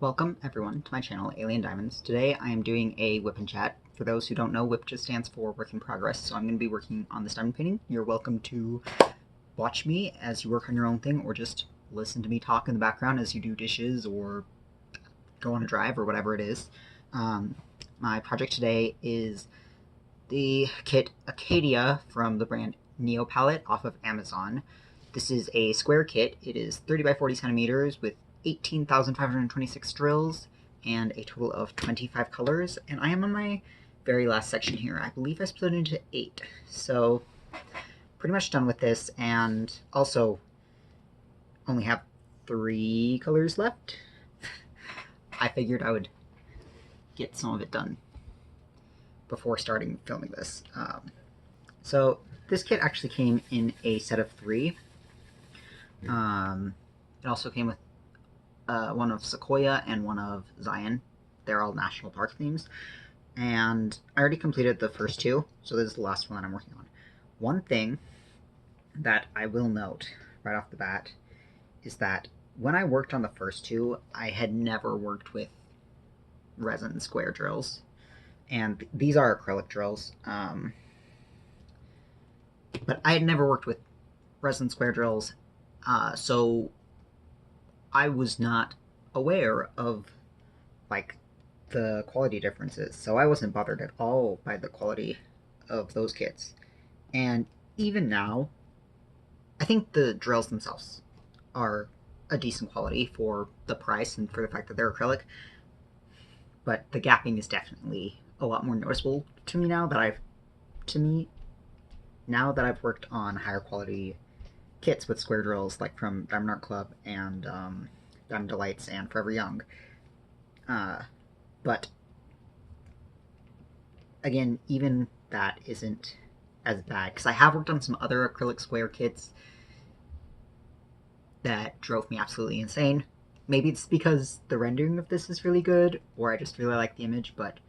Welcome everyone to my channel, Alien Diamonds. Today I am doing a WIP and chat. For those who don't know, WIP just stands for Work in Progress, so I'm going to be working on this diamond painting. You're welcome to watch me as you work on your own thing, or just listen to me talk in the background as you do dishes or go on a drive or whatever it is. My project today is the kit Acadia from the brand Neo Palette off of Amazon. This is a square kit. It is 30 by 40 centimeters with 18,526 drills and a total of 25 colors. And I am on my very last section here. I believe I split it into 8. So pretty much done with this, and also only have 3 colors left. I figured I would get some of it done before starting filming this. So this kit actually came in a set of 3. It also came with one of Sequoia and one of Zion. They're all national park themes. And I already completed the first 2, so this is the last one that I'm working on. One thing that I will note right off the bat is that when I worked on the first 2, I had never worked with resin square drills. And these are acrylic drills. But I had never worked with resin square drills, so I was not aware of, like, the quality differences. So I wasn't bothered at all by the quality of those kits. And even now, I think the drills themselves are a decent quality for the price and for the fact that they're acrylic. But the gapping is definitely a lot more noticeable to me now that I've worked on higher quality kits with square drills, like from Diamond Art Club and Diamond Delights and Forever Young. But again, even that isn't as bad, because I have worked on some other acrylic square kits that drove me absolutely insane. Maybe it's because the rendering of this is really good, or I just really like the image, but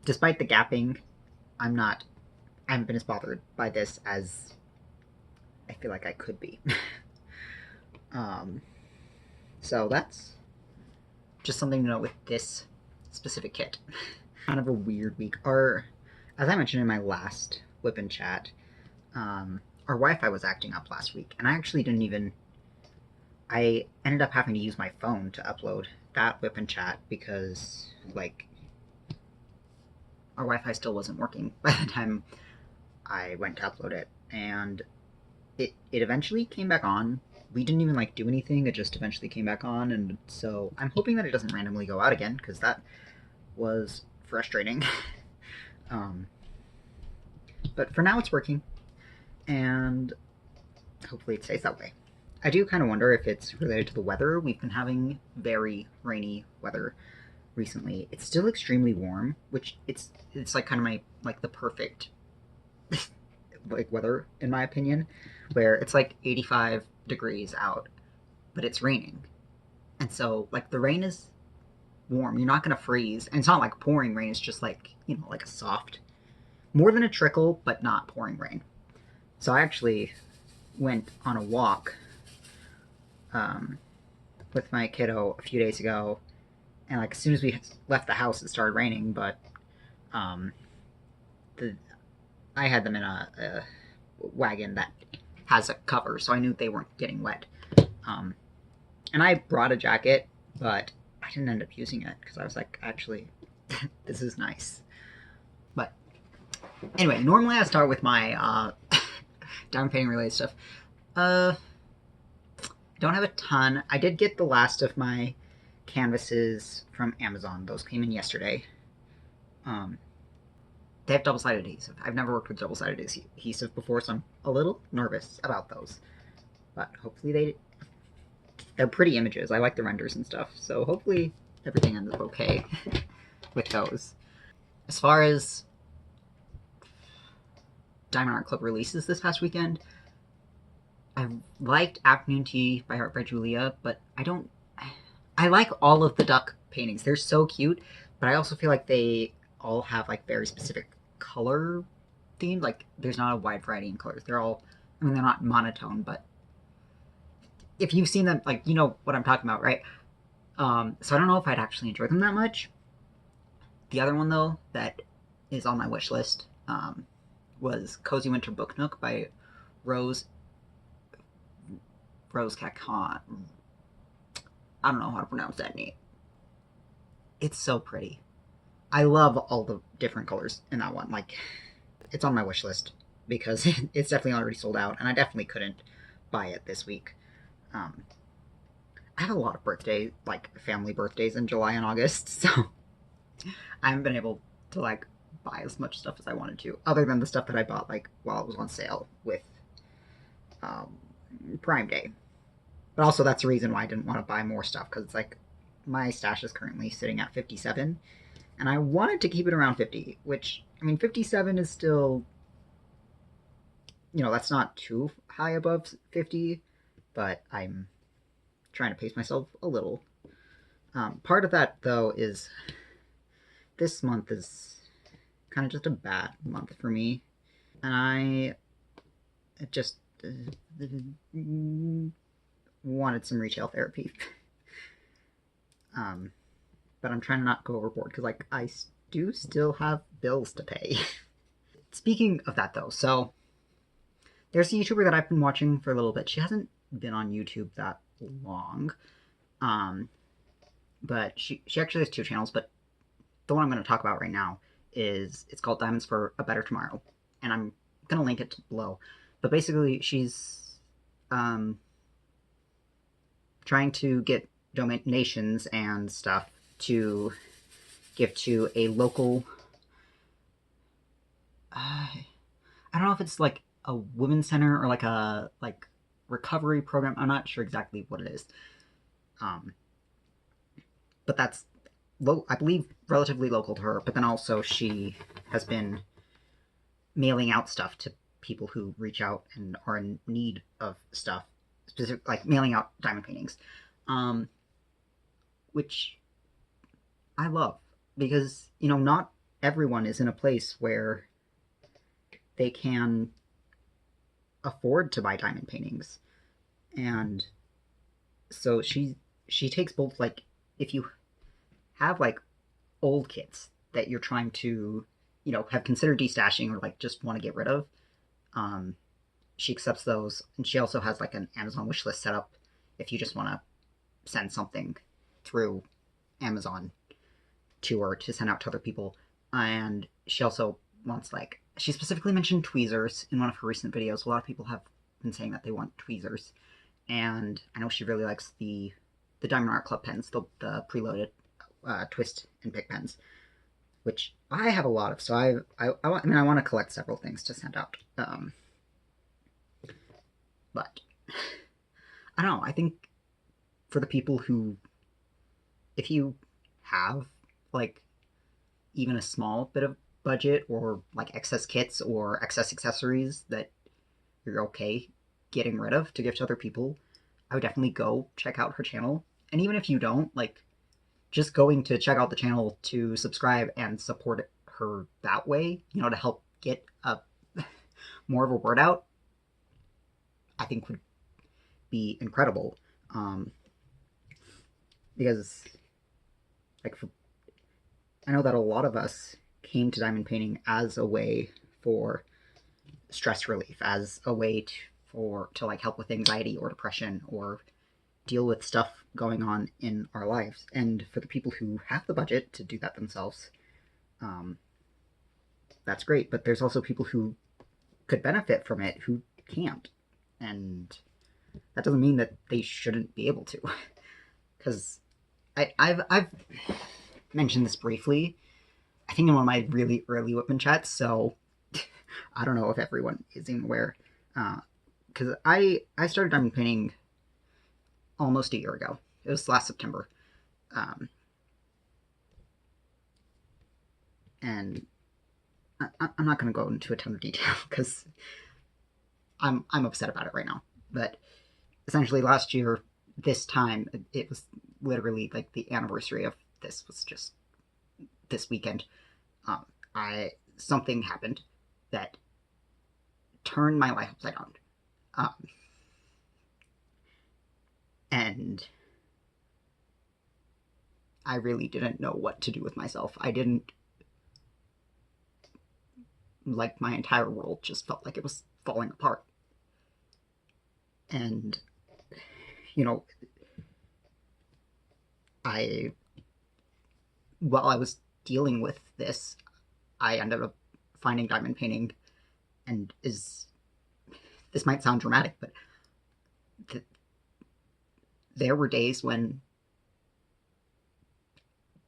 despite the gapping, I haven't been as bothered by this as I feel like I could be. So that's just something to note with this specific kit. Kind of a weird week. As I mentioned in my last WIP and chat, our Wi-Fi was acting up last week, and I ended up having to use my phone to upload that WIP and chat because, like, our Wi-Fi still wasn't working by the time I went to upload it, and it eventually came back on. We didn't even, like, do anything, it just eventually came back on, and so I'm hoping that it doesn't randomly go out again, because that was frustrating. But for now it's working, and hopefully it stays that way. I do kind of wonder if it's related to the weather. We've been having very rainy weather recently. It's still extremely warm, which it's like kind of the perfect like weather in my opinion, where it's like 85 degrees out, but it's raining, and so, like, the rain is warm. You're not gonna freeze, and it's not like pouring rain. It's just like, like a soft, more than a trickle, but not pouring rain. So I actually went on a walk with my kiddo a few days ago, and, like, as soon as we left the house, it started raining. But I had them in a wagon that has a cover, so I knew they weren't getting wet. And I brought a jacket, but I didn't end up using it because I was like, actually, this is nice. But anyway, normally I start with my diamond painting related stuff. Don't have a ton. I did get the last of my canvases from Amazon. Those came in yesterday. They have double-sided adhesive. I've never worked with double-sided adhesive before, so I'm a little nervous about those. But hopefully they're pretty images. I like the renders and stuff, so hopefully everything ends up okay with those. As far as Diamond Art Club releases this past weekend, I liked Afternoon Tea by Art by Julia, but I like all of the duck paintings. They're so cute, but I also feel like they all have, like, very specific color theme. Like, there's not a wide variety in colors. They're all, I mean, they're not monotone, but if you've seen them, like, you know what I'm talking about, right? So I don't know if I'd actually enjoy them that much. The other one, though, that is on my wish list was Cozy Winter Book Nook by Rose Cacon. I don't know how to pronounce that name. It's so pretty. I love all the different colors in that one. Like, it's on my wish list because it's definitely already sold out, and I definitely couldn't buy it this week. Um, I have a lot of birthdays, like family birthdays in July and August, so I haven't been able to like buy as much stuff as I wanted to, other than the stuff that I bought like while it was on sale with um, Prime Day. But also that's the reason why I didn't want to buy more stuff, because it's like my stash is currently sitting at 57, and I wanted to keep it around 50, which, I mean, 57 is still, that's not too high above 50, but I'm trying to pace myself a little. Part of that, though, is this month is kind of just a bad month for me, and I just wanted some retail therapy. But I'm trying to not go overboard because, like, I do still have bills to pay. Speaking of that, though, so there's a YouTuber that I've been watching for a little bit. She hasn't been on YouTube that long, but she actually has two channels. But the one I'm going to talk about right now it's called Diamonds for a Better Tomorrow, and I'm going to link it below. But basically, she's trying to get donations and stuff to give to a local. I don't know if it's like a women's center or like a recovery program. I'm not sure exactly what it is. But that's I believe relatively local to her. But then also she has been mailing out stuff to people who reach out and are in need of stuff, specific like mailing out diamond paintings, which I love because not everyone is in a place where they can afford to buy diamond paintings, and so she takes both, like, if you have like old kits that you're trying to have considered destashing or like just want to get rid of, she accepts those, and she also has like an Amazon wish list set up if you just want to send something through Amazon to her to send out to other people. And she also wants, like, she specifically mentioned tweezers in one of her recent videos. A lot of people have been saying that they want tweezers, and I know she really likes the Diamond Art Club pens, the preloaded twist and pick pens, which I have a lot of. So I want to collect several things to send out. But I don't know. I think for the people who, if you have like even a small bit of budget or like excess kits or excess accessories that you're okay getting rid of to give to other people, I would definitely go check out her channel. And even if you don't, like, just going to check out the channel to subscribe and support her that way, to help get more of a word out, I think would be incredible. Because, like, I know that a lot of us came to diamond painting as a way for stress relief, as a way to like help with anxiety or depression or deal with stuff going on in our lives. And for the people who have the budget to do that themselves, that's great. But there's also people who could benefit from it who can't, and that doesn't mean that they shouldn't be able to. Because I've mentioned this briefly, I think in one of my really early Whitman chats, so I don't know if everyone is even aware. Because I started diamond painting almost a year ago. It was last September. And I'm not going to go into a ton of detail because I'm upset about it right now. But essentially last year, this time, it was literally like the anniversary of this was just this weekend. Something happened that turned my life upside down. And I really didn't know what to do with myself. I didn't, like, my entire world just felt like it was falling apart. And, you know, I, while I was dealing with this, I ended up finding diamond painting, and this might sound dramatic, but th- there were days when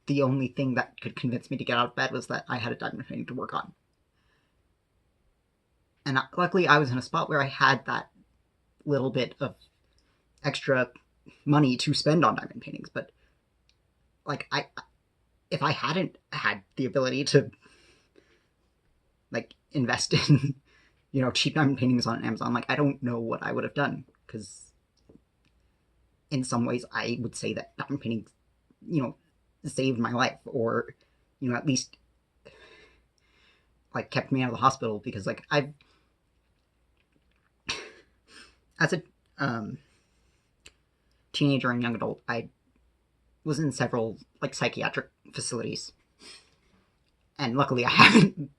the only thing that could convince me to get out of bed was that I had a diamond painting to work on. And luckily, I was in a spot where I had that little bit of extra money to spend on diamond paintings. But like, if I hadn't had the ability to like invest in cheap diamond paintings on Amazon, like I don't know what I would have done, because in some ways I would say that diamond paintings, saved my life, or at least like kept me out of the hospital, because like I've as a teenager and young adult, I was in several like psychiatric facilities, and luckily I haven't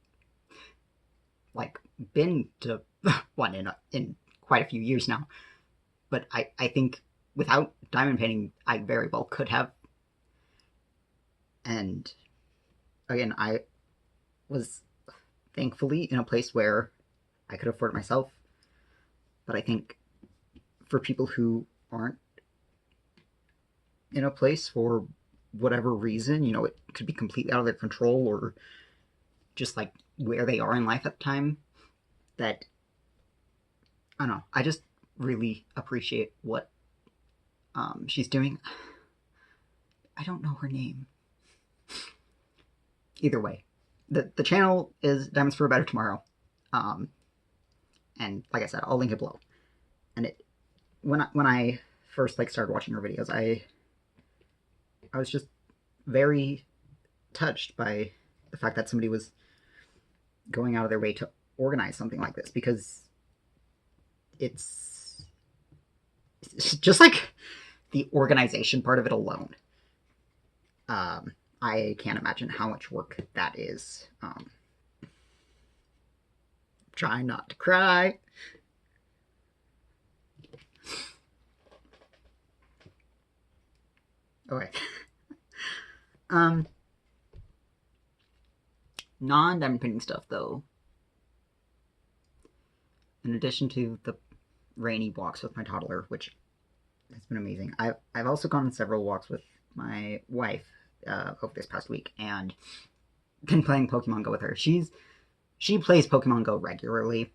like been to one in quite a few years now. But I think without diamond painting, I very well could have. And again, I was thankfully in a place where I could afford it myself. But I think for people who aren't in a place for whatever reason, it could be completely out of their control, or just like where they are in life at the time, that I don't know. I just really appreciate what she's doing. I don't know her name. Either way, the channel is Diamonds for a Better Tomorrow, and like I said, I'll link it below. And when I first like started watching her videos, I was just very touched by the fact that somebody was going out of their way to organize something like this, because it's just like the organization part of it alone. I can't imagine how much work that is. Try not to cry. Okay. Non-diamond painting stuff, though. In addition to the rainy walks with my toddler, which has been amazing, I've also gone on several walks with my wife over this past week, and been playing Pokemon Go with her. She plays Pokemon Go regularly,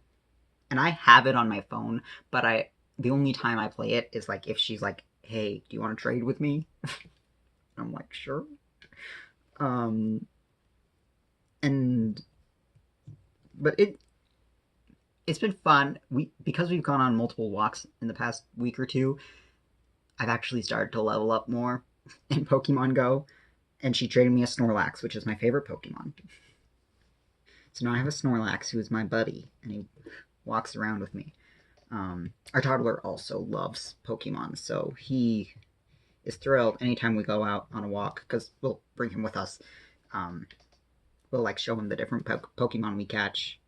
and I have it on my phone, but the only time I play it is like if she's like, "Hey, do you want to trade with me?" I'm like, "Sure." And but it's been fun. Because we've gone on multiple walks in the past week or two, I've actually started to level up more in Pokemon Go, and she traded me a Snorlax, which is my favorite Pokemon. So now I have a Snorlax who is my buddy, and he walks around with me. Our toddler also loves Pokemon, so he is thrilled anytime we go out on a walk, because we'll bring him with us. We'll like show him the different Pokemon we catch,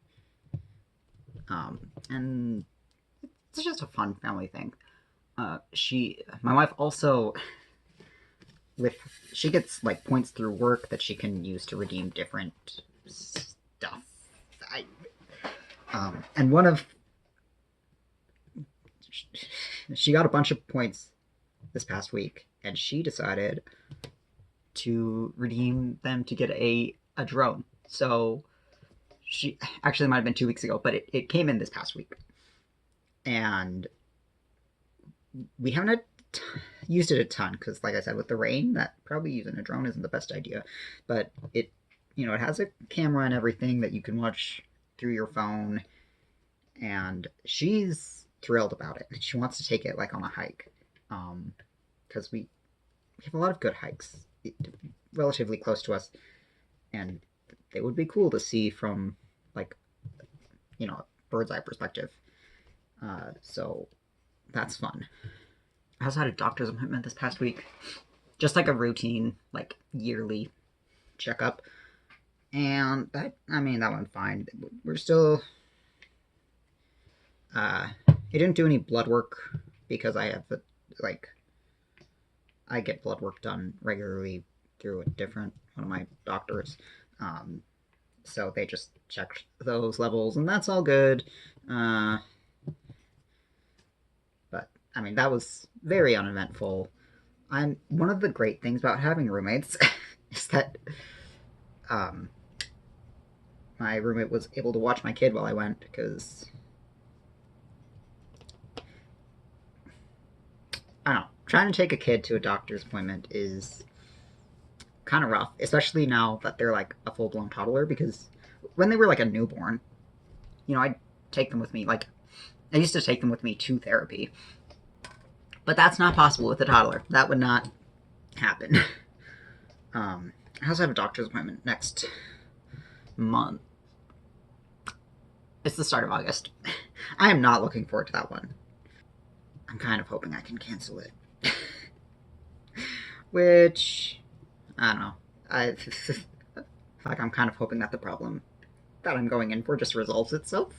and it's just a fun family thing. My wife also, she gets like points through work that she can use to redeem different stuff. And she got a bunch of points this past week, and she decided to redeem them to get a drone. So she actually might have been 2 weeks ago, but it came in this past week, and we haven't used it a ton, because like I said, with the rain, that probably using a drone isn't the best idea. But it has a camera and everything that you can watch through your phone, and she's thrilled about it. She wants to take it like on a hike, because we have a lot of good hikes relatively close to us, and they would be cool to see from like a bird's eye perspective. So that's fun. I also had a doctor's appointment this past week, just like a routine, like yearly checkup. And that, I mean, that went fine. We're still, he didn't do any blood work because I have, like, I get blood work done regularly through a different one of my doctors. Um, so they just checked those levels, and that's all good. Uh, but I mean, that was very uneventful. I'm one of the great things about having roommates is that um, my roommate was able to watch my kid while I went because I don't know. Trying to take a kid to a doctor's appointment is kind of rough, especially now that they're like a full blown toddler. Because when they were like a newborn, I'd take them with me. Like I used to take them with me to therapy, but that's not possible with a toddler. That would not happen. I also have a doctor's appointment next month. It's the start of August. I am not looking forward to that one. I'm kind of hoping I can cancel it. Which, I don't know. I like I'm kind of hoping that the problem that I'm going in for just resolves itself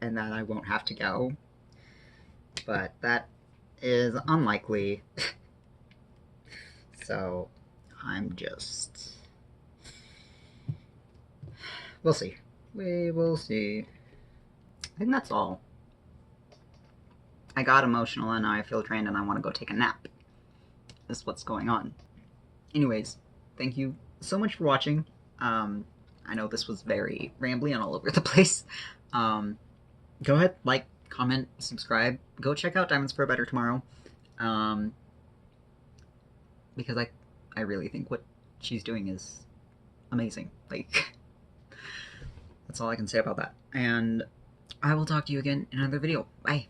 and that I won't have to go. But that is unlikely. So I'm just. We'll see. We will see. I think that's all. I got emotional and now I feel drained and I want to go take a nap. That's what's going on. Anyways, thank you so much for watching. I know this was very rambly and all over the place. Go ahead, like, comment, subscribe. Go check out Diamonds for a Better tomorrow. Because I really think what she's doing is amazing. Like, that's all I can say about that. And I will talk to you again in another video. Bye.